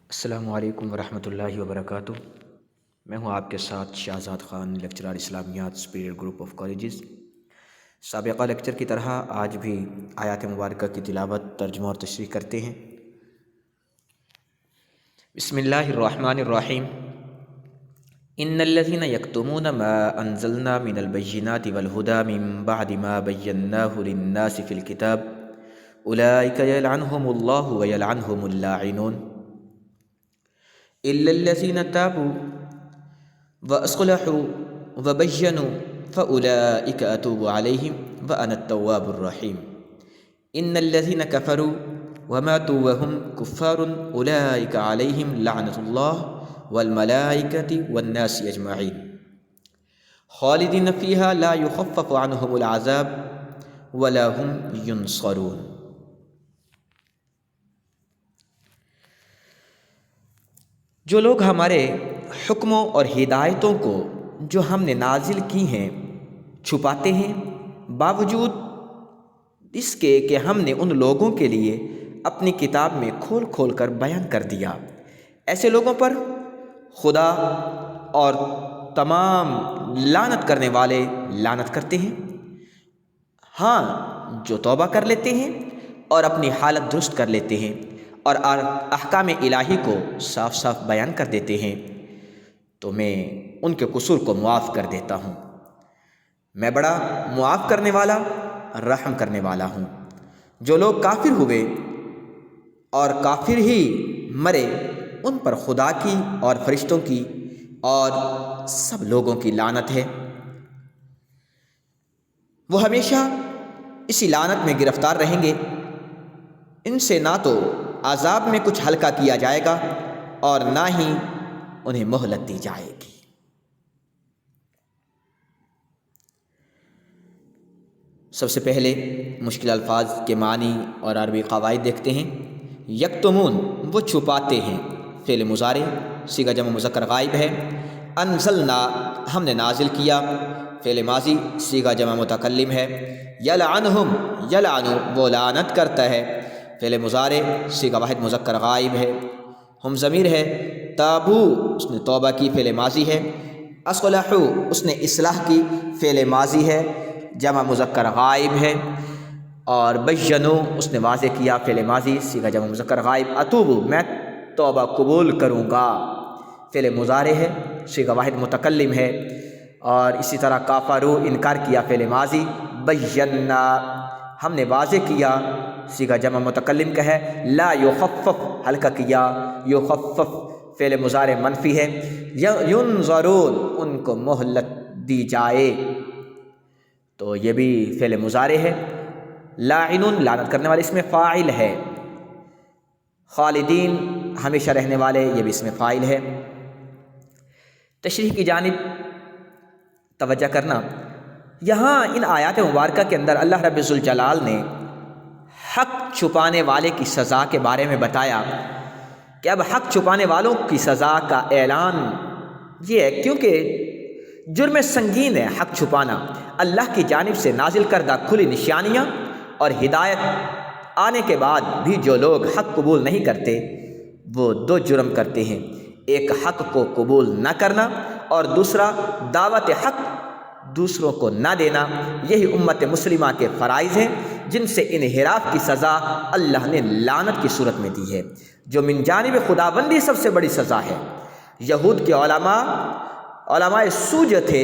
السلام علیکم ورحمۃ اللہ وبرکاتہ۔ میں ہوں آپ کے ساتھ شہزاد خان، لیکچرر اسلامیات، سپیریئر گروپ آف کالجز۔ سابقہ لیکچر کی طرح آج بھی آیات مبارکہ کی تلاوت، ترجمہ اور تشریح کرتے ہیں۔ بسم اللہ الرحمن الرحیم۔ ان الذين يكتمون ما انزلنا من البينات والهدى من بعد ما بيناه للناس في الكتاب اولئك يلعنهم الله ويلعنهم اللاعنون الا الذين تابوا واصلحوا وبينوا فاولئك اتوب عليهم وانا التواب الرحيم ان الذين كفروا وماتوا وهم كفار اولئك عليهم لعنة الله والملائكة والناس اجمعین خالدین فیہا لا یخفف عنہم العذاب ولا هم ینصرون۔ جو لوگ ہمارے حکموں اور ہدایتوں کو جو ہم نے نازل کی ہیں چھپاتے ہیں، باوجود اس کے کہ ہم نے ان لوگوں کے لیے اپنی کتاب میں کھول کھول کر بیان کر دیا، ایسے لوگوں پر خدا اور تمام لعنت کرنے والے لعنت کرتے ہیں۔ ہاں، جو توبہ کر لیتے ہیں اور اپنی حالت درست کر لیتے ہیں اور احکام الہی کو صاف صاف بیان کر دیتے ہیں تو میں ان کے قصور کو معاف کر دیتا ہوں۔ میں بڑا معاف کرنے والا، رحم کرنے والا ہوں۔ جو لوگ کافر ہوئے اور کافر ہی مرے، ان پر خدا کی اور فرشتوں کی اور سب لوگوں کی لعنت ہے۔ وہ ہمیشہ اسی لعنت میں گرفتار رہیں گے۔ ان سے نہ تو عذاب میں کچھ ہلکا کیا جائے گا اور نہ ہی انہیں مہلت دی جائے گی۔ سب سے پہلے مشکل الفاظ کے معنی اور عربی قواعد دیکھتے ہیں۔ یکتمون، وہ چھپاتے ہیں، فعل مضارع صیغہ جمع مذکر غائب ہے۔ انزلنا، ہم نے نازل کیا، فعل ماضی صیغہ جمع متکلم ہے۔ یلعنہم، یلعن، وہ لعنت کرتا ہے، فعل مضارع صیغہ واحد مذکر غائب ہے۔ ہم ضمیر ہے۔ تابو، اس نے توبہ کی، فعل ماضی ہے۔ اصلحوا، اس نے اصلاح کی، فعل ماضی ہے، جمع مذکر غائب ہے۔ اور بینوا، اس نے واضح کیا، فعل ماضی صیغہ جمع مذکر غائب۔ اتوبو، میں توبہ قبول کروں گا، فعل مضارع ہے، صیغہ واحد متکلم ہے۔ اور اسی طرح کافروا، انکار کیا، فعل ماضی۔ بینا، ہم نے واضح کیا، صیغہ جمع متکلم کا ہے۔ لا یخفف، ہلکا کیا، یخفف، فعل مضارع منفی ہے۔ ینظرون، ان کو مہلت دی جائے، تو یہ بھی فعل مضارع ہے۔ لاعنون، لعنت کرنے والے، اس میں فاعل ہے۔ خالدین، ہمیشہ رہنے والے، یہ بھی اس میں فاعل ہے۔ تشریح کی جانب توجہ کرنا، یہاں ان آیات مبارکہ کے اندر اللہ رب ذوالجلال نے حق چھپانے والے کی سزا کے بارے میں بتایا کہ اب حق چھپانے والوں کی سزا کا اعلان یہ ہے، کیونکہ جرم سنگین ہے حق چھپانا۔ اللہ کی جانب سے نازل کردہ کھلی نشانیاں اور ہدایت آنے کے بعد بھی جو لوگ حق قبول نہیں کرتے وہ دو جرم کرتے ہیں، ایک حق کو قبول نہ کرنا اور دوسرا دعوت حق دوسروں کو نہ دینا۔ یہی امت مسلمہ کے فرائض ہیں جن سے انحراف کی سزا اللہ نے لعنت کی صورت میں دی ہے، جو من جانب خداوندی سب سے بڑی سزا ہے۔ یہود کے علماء سو جو تھے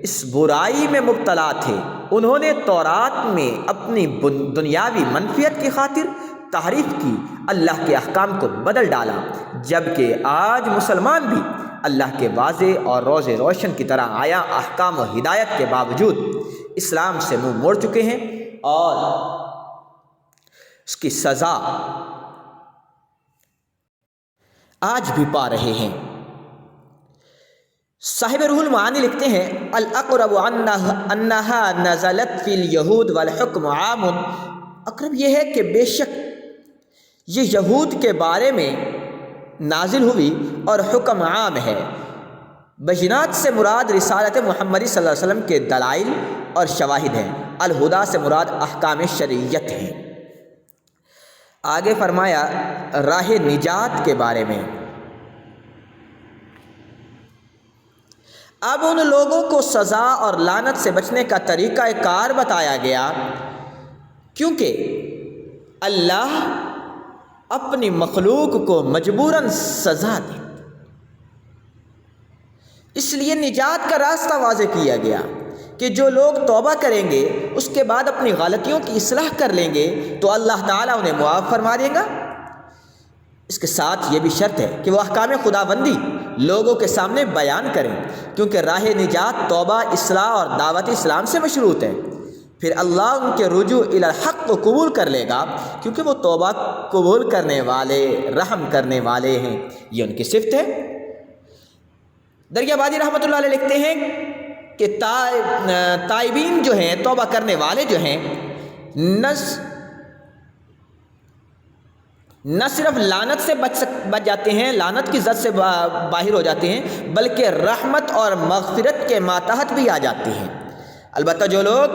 اس برائی میں مبتلا تھے، انہوں نے تورات میں اپنی دنیاوی منفیت کی خاطر تحریف کی، اللہ کے احکام کو بدل ڈالا، جبکہ آج مسلمان بھی اللہ کے واضح اور روز روشن کی طرح آیا احکام و ہدایت کے باوجود اسلام سے منہ موڑ چکے ہیں اور اس کی سزا آج بھی پا رہے ہیں۔ صاحب روح المعانی لکھتے ہیں، الاقرب انہا نزلت فی الیہود والحکم عام، اقرب یہ ہے کہ بے شک یہ یہود کے بارے میں نازل ہوئی اور حکم عام ہے۔ بینات سے مراد رسالت محمدی صلی اللہ علیہ وسلم کے دلائل اور شواہد ہیں، الہدا سے مراد احکام شرعیت ہیں۔ آگے فرمایا راہ نجات کے بارے میں۔ اب ان لوگوں کو سزا اور لعنت سے بچنے کا طریقہ کار بتایا گیا، کیونکہ اللہ اپنی مخلوق کو مجبوراً سزا دے، اس لیے نجات کا راستہ واضح کیا گیا کہ جو لوگ توبہ کریں گے، اس کے بعد اپنی غلطیوں کی اصلاح کر لیں گے تو اللہ تعالیٰ انہیں معاف فرما دے گا۔ اس کے ساتھ یہ بھی شرط ہے کہ وہ احکام خداوندی لوگوں کے سامنے بیان کریں، کیونکہ راہ نجات توبہ، اصلاح اور دعوت اسلام سے مشروط ہے۔ پھر اللہ ان کے رجوع الی الحق کو قبول کر لے گا، کیونکہ وہ توبہ قبول کرنے والے، رحم کرنے والے ہیں، یہ ان کی صفت ہے۔ دریابادی رحمۃ اللہ علیہ لکھتے ہیں کہ تائبین جو ہیں، توبہ کرنے والے جو ہیں، نہ صرف لعنت سے بچ جاتے ہیں، لعنت کی زد سے باہر ہو جاتے ہیں، بلکہ رحمت اور مغفرت کے ماتحت بھی آ جاتے ہیں۔ البتہ جو لوگ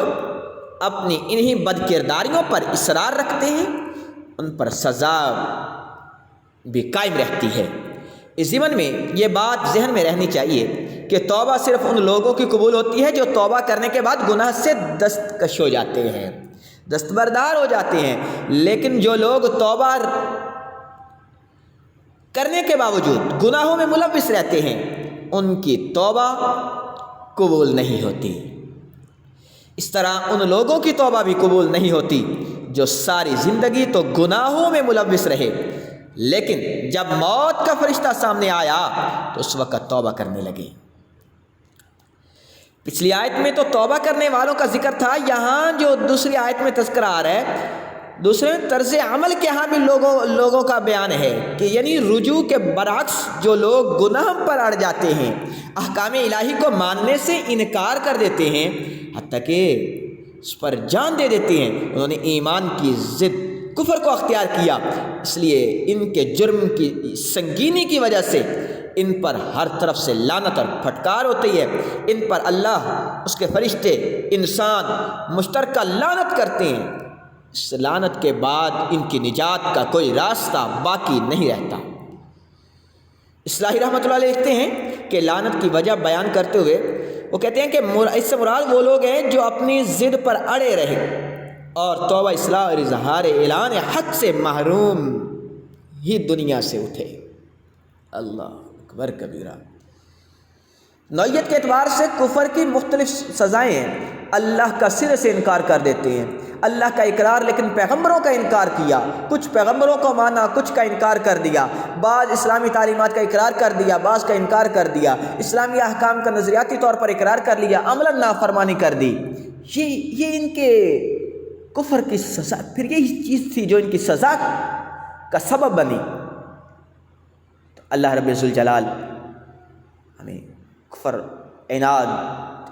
اپنی انہی بد کرداریوں پر اصرار رکھتے ہیں، ان پر سزا بھی قائم رہتی ہے۔ اس ضمن میں یہ بات ذہن میں رہنی چاہیے کہ توبہ صرف ان لوگوں کی قبول ہوتی ہے جو توبہ کرنے کے بعد گناہ سے دستکش ہو جاتے ہیں، دستبردار ہو جاتے ہیں، لیکن جو لوگ توبہ کرنے کے باوجود گناہوں میں ملوث رہتے ہیں، ان کی توبہ قبول نہیں ہوتی۔ اس طرح ان لوگوں کی توبہ بھی قبول نہیں ہوتی جو ساری زندگی تو گناہوں میں ملوث رہے، لیکن جب موت کا فرشتہ سامنے آیا تو اس وقت توبہ کرنے لگے۔ پچھلی آیت میں تو توبہ کرنے والوں کا ذکر تھا، یہاں جو دوسری آیت میں تذکرہ آ رہا ہے، دوسرے طرز عمل کے ہاں بھی لوگوں کا بیان ہے کہ یعنی رجوع کے برعکس جو لوگ گناہ پر اڑ جاتے ہیں، احکام الہی کو ماننے سے انکار کر دیتے ہیں، حتیٰ کہ اس پر جان دے دیتے ہیں، انہوں نے ایمان کی ضد کفر کو اختیار کیا، اس لیے ان کے جرم کی سنگینی کی وجہ سے ان پر ہر طرف سے لعنت اور پھٹکار ہوتی ہے۔ ان پر اللہ، اس کے فرشتے، انسان مشترکہ لعنت کرتے ہیں۔ اس لعنت کے بعد ان کی نجات کا کوئی راستہ باقی نہیں رہتا۔ اصلاحی رحمۃ اللہ علیہ لکھتے ہیں کہ لعنت کی وجہ بیان کرتے ہوئے وہ کہتے ہیں کہ اس سے مراد وہ لوگ ہیں جو اپنی ضد پر اڑے رہے اور توبہ، اصلاح اور اظہار اعلان حق سے محروم ہی دنیا سے اٹھے۔ اللہ اکبر کبیرہ۔ نوعیت کے اعتبار سے کفر کی مختلف سزائیں ہیں۔ اللہ کا سرے سے انکار کر دیتے ہیں، اللہ کا اقرار لیکن پیغمبروں کا انکار کیا، کچھ پیغمبروں کو مانا، کچھ کا انکار کر دیا، بعض اسلامی تعلیمات کا اقرار کر دیا، بعض کا انکار کر دیا، اسلامی احکام کا نظریاتی طور پر اقرار کر لیا، عملاً نافرمانی کر دی۔ یہ ان کے کفر کی سزا، پھر یہی چیز تھی جو ان کی سزا کا سبب بنی۔ تو اللہ رب الجلال ہمیں کفر، عناد،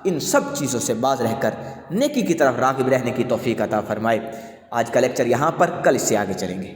ان سب چیزوں سے باز رہ کر نیکی کی طرف راغب رہنے کی توفیق عطا فرمائے۔ آج کا لیکچر یہاں پر، کل اس سے آگے چلیں گے۔